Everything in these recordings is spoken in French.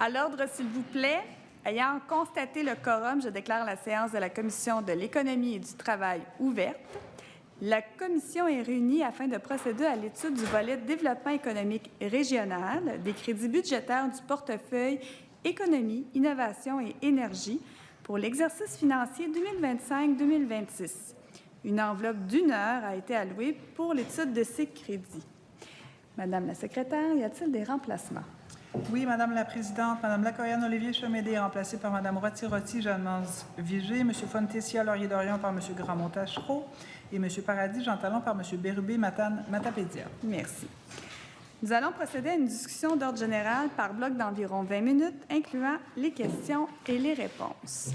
À l'ordre, s'il vous plaît. Ayant constaté le quorum, je déclare la séance de la Commission de l'économie et du travail ouverte. La Commission est réunie afin de procéder à l'étude du volet développement économique régional, des crédits budgétaires du portefeuille économie, innovation et énergie pour l'exercice financier 2025-2026. Une enveloppe d'1 heure a été allouée pour l'étude de ces crédits. Madame la secrétaire, y a-t-il des remplacements? Oui, Madame la Présidente. Madame Lacoyane-Olivier Chemédé est remplacée par Madame Rotti Jeanne-Mance Vigé, M. Fontessia Laurier-Dorion par M. Grandmont-Tachereau et M. Paradis Jean Talon par M. Bérubé Matapédia. Merci. Nous allons procéder à une discussion d'ordre général par bloc d'environ 20 minutes, incluant les questions et les réponses.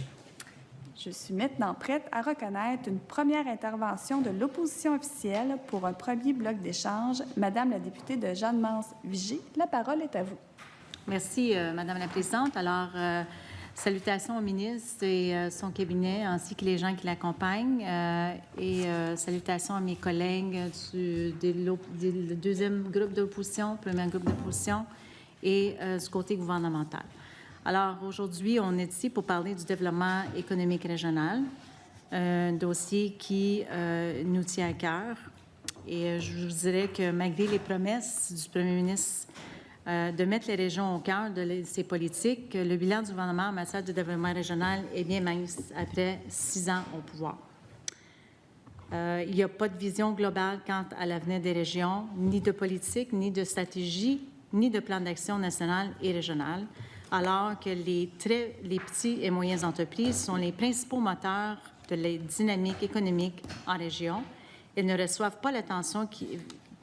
Je suis maintenant prête à reconnaître une première intervention de l'opposition officielle pour un premier bloc d'échange. Madame la députée de Jeanne-Mance Vigé, la parole est à vous. Merci, Madame la Présidente. Alors, salutations au ministre et son cabinet, ainsi que les gens qui l'accompagnent. Salutations à mes collègues du deuxième groupe d'opposition, premier groupe d'opposition et du côté gouvernemental. Alors, aujourd'hui, on est ici pour parler du développement économique régional, un dossier qui nous tient à cœur. Et je vous dirais que malgré les promesses du premier ministre de mettre les régions au cœur de ces politiques, le bilan du gouvernement en matière de développement régional est bien mince après 6 ans au pouvoir. Il n'y a pas de vision globale quant à l'avenir des régions, ni de politique, ni de stratégie, ni de plan d'action national et régional, alors que les petits et moyennes entreprises sont les principaux moteurs de la dynamique économique en région. Elles ne reçoivent pas l'attention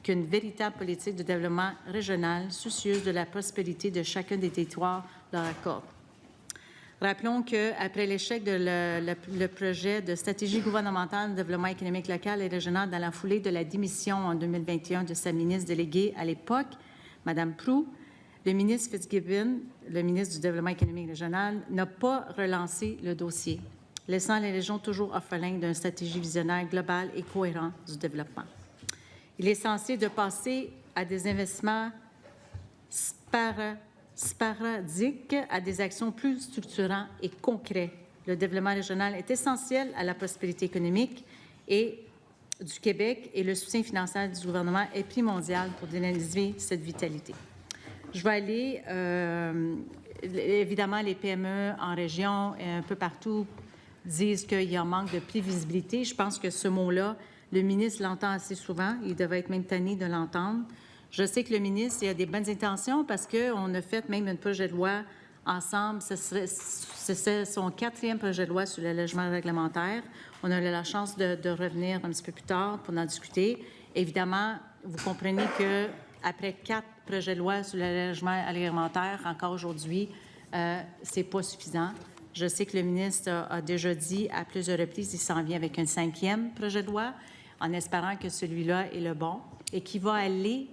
qu'une véritable politique de développement régional soucieuse de la prospérité de chacun des territoires leur accorde. Rappelons qu'après l'échec de le projet de stratégie gouvernementale de développement économique local et régional dans la foulée de la démission en 2021 de sa ministre déléguée à l'époque, Mme Proulx, le ministre Fitzgibbon, le ministre du Développement économique régional, n'a pas relancé le dossier, laissant les régions toujours orphelines d'une stratégie visionnaire globale et cohérente du développement. Il est censé de passer à des investissements sporadiques, à des actions plus structurantes et concrètes. Le développement régional est essentiel à la prospérité économique du Québec et le soutien financier du gouvernement est primordial pour dynamiser cette vitalité. Je vais aller, évidemment, les PME en région et un peu partout disent qu'il y a un manque de prévisibilité. Je pense que ce mot-là, le ministre l'entend assez souvent. Il devrait être même tanné de l'entendre. Je sais que le ministre il a des bonnes intentions parce qu'on a fait même un projet de loi ensemble. C'est son 4e projet de loi sur l'allègement réglementaire. On a eu la chance de revenir un petit peu plus tard pour en discuter. Évidemment, vous comprenez qu'après 4 projets de loi sur l'allègement réglementaire, encore aujourd'hui, c'est pas suffisant. Je sais que le ministre a déjà dit à plusieurs reprises qu'il s'en vient avec un 5e projet de loi, en espérant que celui-là est le bon et qui va aller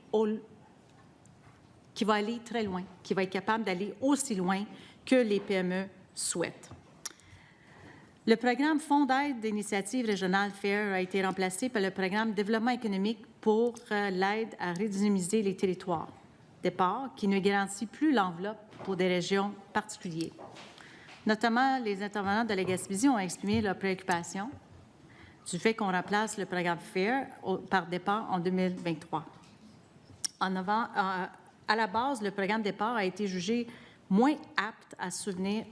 très loin, qui va être capable d'aller aussi loin que les PME souhaitent. Le programme Fonds d'aide d'initiative régionale FAIR a été remplacé par le programme Développement économique pour l'aide à redynamiser les territoires, départ qui ne garantit plus l'enveloppe pour des régions particulières. Notamment, les intervenants de la Gaspésie ont exprimé leur préoccupation du fait qu'on remplace le programme FAIR par départ en 2023. À la base, le programme départ a été jugé moins apte à subvenir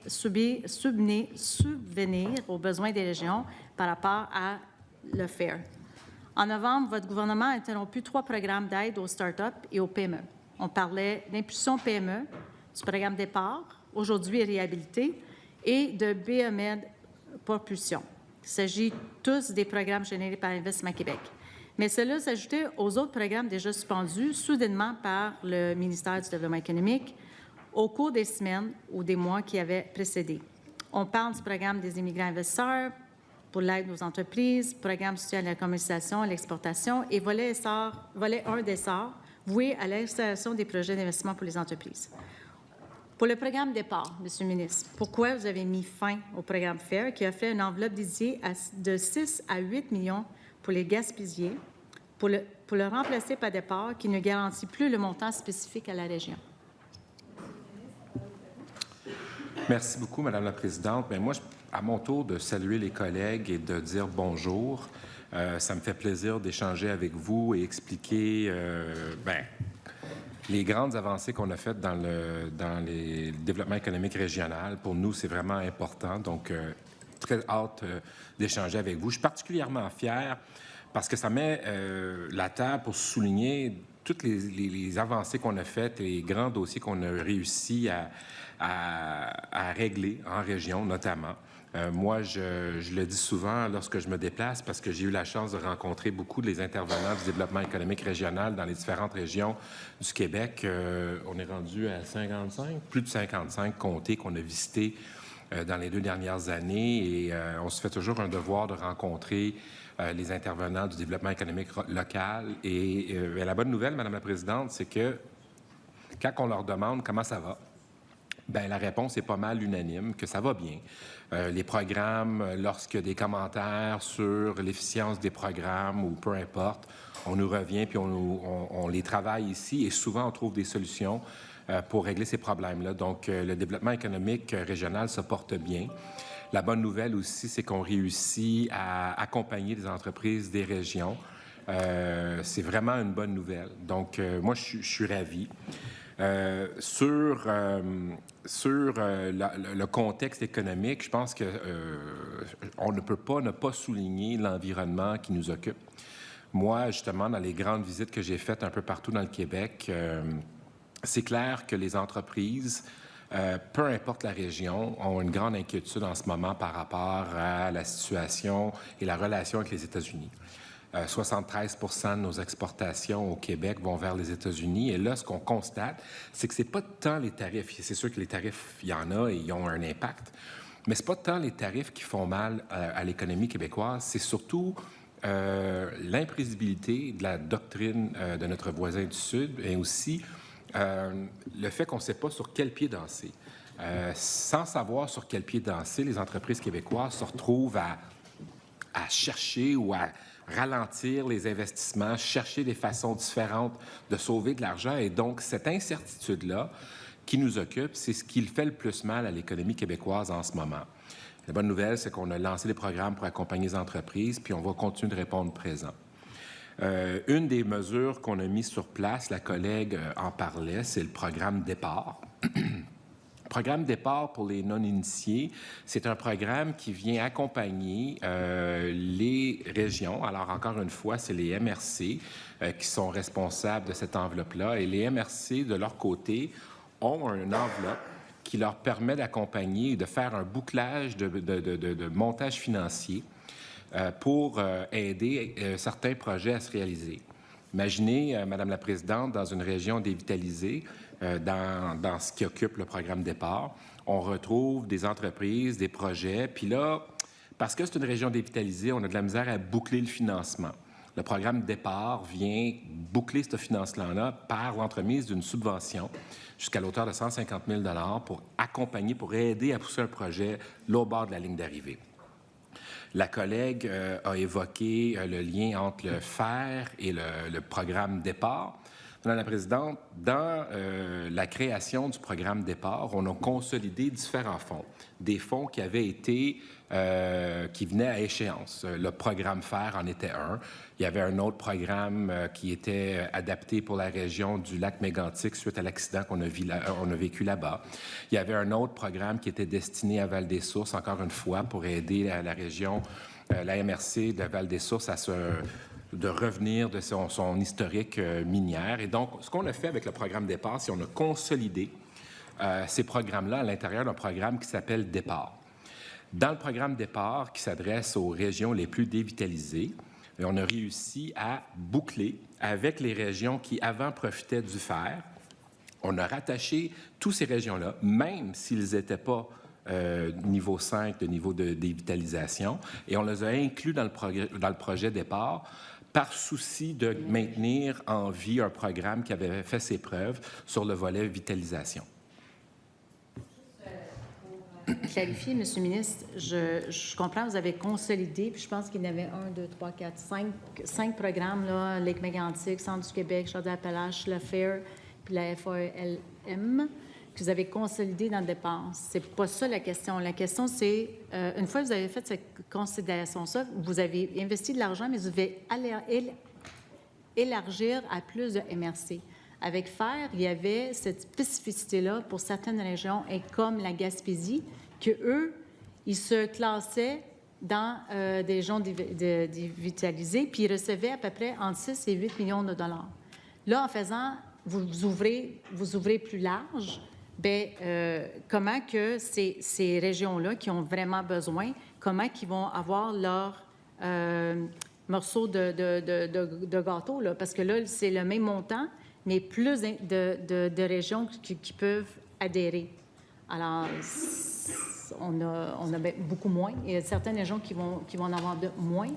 aux besoins des régions par rapport à le FAIR. En novembre, votre gouvernement a interrompu 3 programmes d'aide aux start-up et aux PME. On parlait d'impulsion PME, du programme départ, aujourd'hui réhabilité, et de BEMED Propulsion. Il s'agit tous des programmes générés par Investissement Québec. Mais cela s'ajoutait aux autres programmes déjà suspendus soudainement par le ministère du Développement économique au cours des semaines ou des mois qui avaient précédé. On parle du programme des immigrants investisseurs pour l'aide aux entreprises, programme soutien à la commercialisation, à l'exportation et volet 1 d'essor voué à l'installation des projets d'investissement pour les entreprises. Pour le programme départ, M. le ministre, pourquoi vous avez mis fin au programme FAIR qui a fait une enveloppe dédiée de 6 à 8 millions pour les Gaspésiens pour le remplacer par départ qui ne garantit plus le montant spécifique à la région? Merci beaucoup, Madame la Présidente. Bien, moi, à mon tour de saluer les collègues et de dire bonjour. Ça me fait plaisir d'échanger avec vous et expliquer les grandes avancées qu'on a faites dans le développement économique régional. Pour nous, c'est vraiment important. Donc, très hâte d'échanger avec vous. Je suis particulièrement fier parce que ça met la table pour souligner toutes les avancées qu'on a faites et les grands dossiers qu'on a réussi à régler en région, notamment. Moi, je le dis souvent lorsque je me déplace parce que j'ai eu la chance de rencontrer beaucoup des intervenants du développement économique régional dans les différentes régions du Québec. On est rendu à 55, plus de 55 comtés qu'on a visités dans les 2 dernières années et on se fait toujours un devoir de rencontrer les intervenants du développement économique local. Et la bonne nouvelle, Madame la Présidente, c'est que quand on leur demande comment ça va, bien, la réponse est pas mal unanime, que ça va bien. Les programmes, lorsqu'il y a des commentaires sur l'efficience des programmes ou peu importe, on nous revient puis on les travaille ici et souvent on trouve des solutions pour régler ces problèmes-là. Donc, le développement économique régional se porte bien. La bonne nouvelle aussi, c'est qu'on réussit à accompagner les entreprises des régions. C'est vraiment une bonne nouvelle. Donc, moi, je suis ravi. Sur le contexte économique, je pense que on ne peut pas ne pas souligner l'environnement qui nous occupe. Moi, justement, dans les grandes visites que j'ai faites un peu partout dans le Québec, c'est clair que les entreprises, peu importe la région, ont une grande inquiétude en ce moment par rapport à la situation et la relation avec les États-Unis. 73 % de nos exportations au Québec vont vers les États-Unis. Et là, ce qu'on constate, c'est que ce n'est pas tant les tarifs. C'est sûr que les tarifs, il y en a et ils ont un impact. Mais ce n'est pas tant les tarifs qui font mal à l'économie québécoise, c'est surtout l'imprévisibilité de la doctrine de notre voisin du Sud et aussi le fait qu'on ne sait pas sur quel pied danser. Sans savoir sur quel pied danser, les entreprises québécoises se retrouvent à chercher ou à ralentir les investissements, chercher des façons différentes de sauver de l'argent. Et donc, cette incertitude-là qui nous occupe, c'est ce qui fait le plus mal à l'économie québécoise en ce moment. La bonne nouvelle, c'est qu'on a lancé des programmes pour accompagner les entreprises, puis on va continuer de répondre présent. Une des mesures qu'on a mises sur place, la collègue en parlait, c'est le programme Départ. Programme Départ pour les non-initiés, c'est un programme qui vient accompagner les régions. Alors, encore une fois, c'est les MRC qui sont responsables de cette enveloppe-là. Et les MRC, de leur côté, ont une enveloppe qui leur permet d'accompagner et de faire un bouclage de montage financier pour aider certains projets à se réaliser. Imaginez, Madame la Présidente, dans une région dévitalisée, dans ce qui occupe le programme Départ, on retrouve des entreprises, des projets, puis là, parce que c'est une région dévitalisée, on a de la misère à boucler le financement. Le programme Départ vient boucler ce financement-là par l'entremise d'une subvention jusqu'à l'auteur de 150 000 $ pour accompagner, pour aider à pousser un projet là au bord de la ligne d'arrivée. La collègue a évoqué le lien entre le FER et le programme Départ. Madame la Présidente, dans la création du programme Départ, on a consolidé différents fonds. Des fonds qui avaient été, qui venaient à échéance. Le programme FER en était un. Il y avait un autre programme qui était adapté pour la région du lac Mégantic suite à l'accident qu'on a vécu là-bas. Il y avait un autre programme qui était destiné à Val-des-Sources, encore une fois, pour aider la région, la MRC de Val-des-Sources de revenir de son historique minière. Et donc, ce qu'on a fait avec le programme Départ, c'est qu'on a consolidé ces programmes-là à l'intérieur d'un programme qui s'appelle Départ. Dans le programme Départ, qui s'adresse aux régions les plus dévitalisées, on a réussi à boucler avec les régions qui, avant, profitaient du FER. On a rattaché toutes ces régions-là, même s'ils n'étaient pas niveau 5 de niveau de dévitalisation, et on les a inclus dans le projet Départ par souci de maintenir en vie un programme qui avait fait ses preuves sur le volet vitalisation. Clarifier, M. le ministre, je comprends, vous avez consolidé, puis je pense qu'il y en avait 1, 2, 3, 4, 5 programmes, là, Lac Mégantic, Centre du Québec, Chaudière-Appalaches, la FAIR, puis la FALM, que vous avez consolidé dans le dépense. C'est pas ça la question. La question, c'est, une fois que vous avez fait cette considération-là, vous avez investi de l'argent, mais vous devez élargir à plus de MRC. Avec FAIRE, il y avait cette spécificité-là pour certaines régions, et comme la Gaspésie, qu'eux, ils se classaient dans des régions dévitalisées, puis ils recevaient à peu près entre 6 et 8 millions de dollars. Là, en faisant, vous ouvrez plus large, bien, comment que ces régions-là qui ont vraiment besoin, comment qu'ils vont avoir leur morceau de gâteau, là? Parce que là, c'est le même montant, mais plus de régions qui peuvent adhérer. Alors, on a beaucoup moins. Il y a certaines régions qui vont en avoir moins.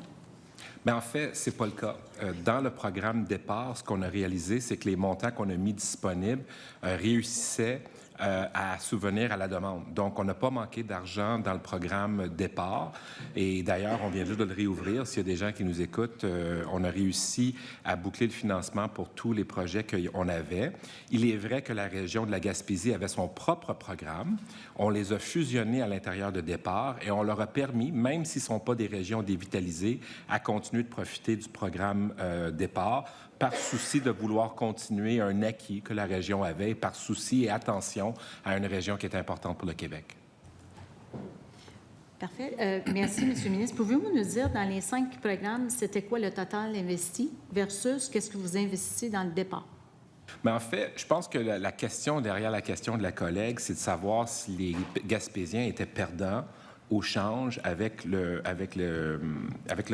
Mais en fait, ce n'est pas le cas. Dans le programme départ, ce qu'on a réalisé, c'est que les montants qu'on a mis disponibles réussissaient à souvenir à la demande. Donc, on n'a pas manqué d'argent dans le programme départ. Et d'ailleurs, on vient juste de le réouvrir. S'il y a des gens qui nous écoutent, on a réussi à boucler le financement pour tous les projets qu'on avait. Il est vrai que la région de la Gaspésie avait son propre programme. On les a fusionnés à l'intérieur de départ et on leur a permis, même s'ils ne sont pas des régions dévitalisées, à continuer de profiter du programme départ, par souci de vouloir continuer un acquis que la région avait, et par souci et attention à une région qui est importante pour le Québec. Parfait. Merci, M. le ministre. Pouvez-vous nous dire, dans les 5 programmes, c'était quoi le total investi versus qu'est-ce que vous investissez dans le départ? Mais en fait, je pense que la question derrière la question de la collègue, c'est de savoir si les Gaspésiens étaient perdants au change avec le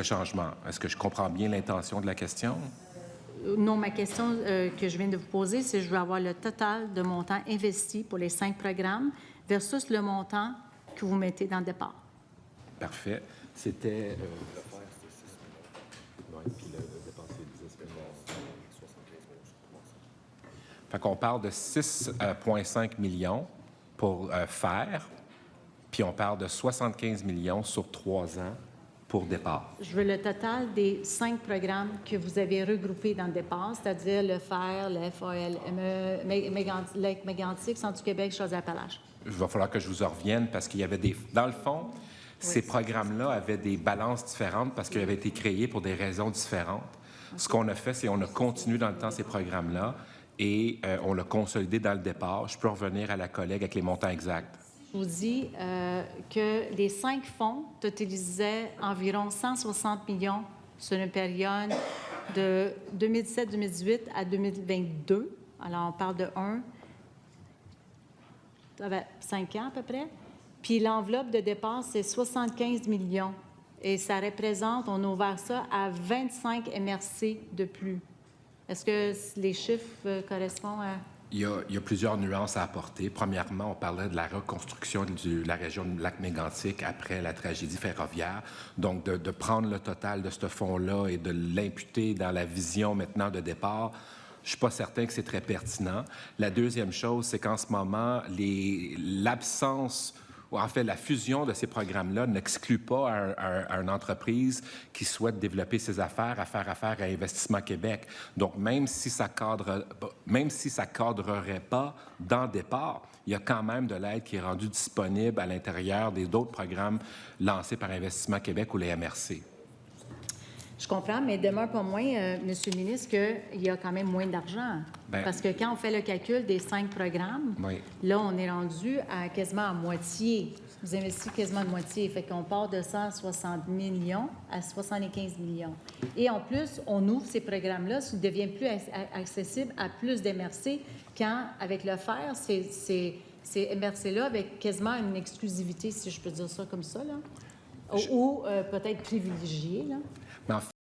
changement. Est-ce que je comprends bien l'intention de la question? Non, ma question que je viens de vous poser, c'est je veux avoir le total de montant investi pour les 5 programmes versus le montant que vous mettez dans le départ. Parfait. C'était... Fait qu'on parle de 6,5 millions pour faire, puis on parle de 75 millions sur 3 ans pour départ. Je veux le total des 5 programmes que vous avez regroupés dans le départ, c'est-à-dire le FAIRE, le FALME, Lac Mégantic, Centre-du-Québec, Chaudière-Appalaches. Il va falloir que je vous en revienne parce qu'il y avait des... Dans le fond, ces programmes-là avaient des balances différentes parce qu'ils avaient été créés pour des raisons différentes. Okay. Ce qu'on a fait, c'est qu'on a continué dans le temps ces programmes-là et on l'a consolidé dans le départ. Je peux revenir à la collègue avec les montants exacts. Je vous dis que les 5 fonds totalisaient environ 160 millions sur une période de 2017-2018 à 2022. Alors, on parle de 5 ans à peu près. Puis l'enveloppe de dépenses, c'est 75 millions. Et ça représente, on a ouvert ça à 25 MRC de plus. Est-ce que les chiffres correspondent à... Il y a plusieurs nuances à apporter. Premièrement, on parlait de la reconstruction de la région de Lac-Mégantic après la tragédie ferroviaire. Donc, de prendre le total de ce fonds-là et de l'imputer dans la vision maintenant de départ, je ne suis pas certain que c'est très pertinent. La deuxième chose, c'est qu'en ce moment, l'absence... En fait, la fusion de ces programmes-là n'exclut pas à une entreprise qui souhaite développer ses affaires à faire affaire à Investissement Québec. Donc, même si ça cadrerait pas dans le départ, il y a quand même de l'aide qui est rendue disponible à l'intérieur d'autres programmes lancés par Investissement Québec ou les MRC. Je comprends, mais demeure pas moins, Monsieur le ministre, qu'il y a quand même moins d'argent. Parce que quand on fait le calcul des 5 programmes, là, on est rendu à quasiment à moitié. Vous investissez quasiment à moitié. Fait qu'on part de 160 millions à 75 millions. Et en plus, on ouvre ces programmes-là, ça devient plus accessible à plus d'MRC quand, avec le FAIRE, ces MRC-là avec quasiment une exclusivité, si je peux dire ça comme ça, là, ou peut-être privilégiée, là. Mais en fait,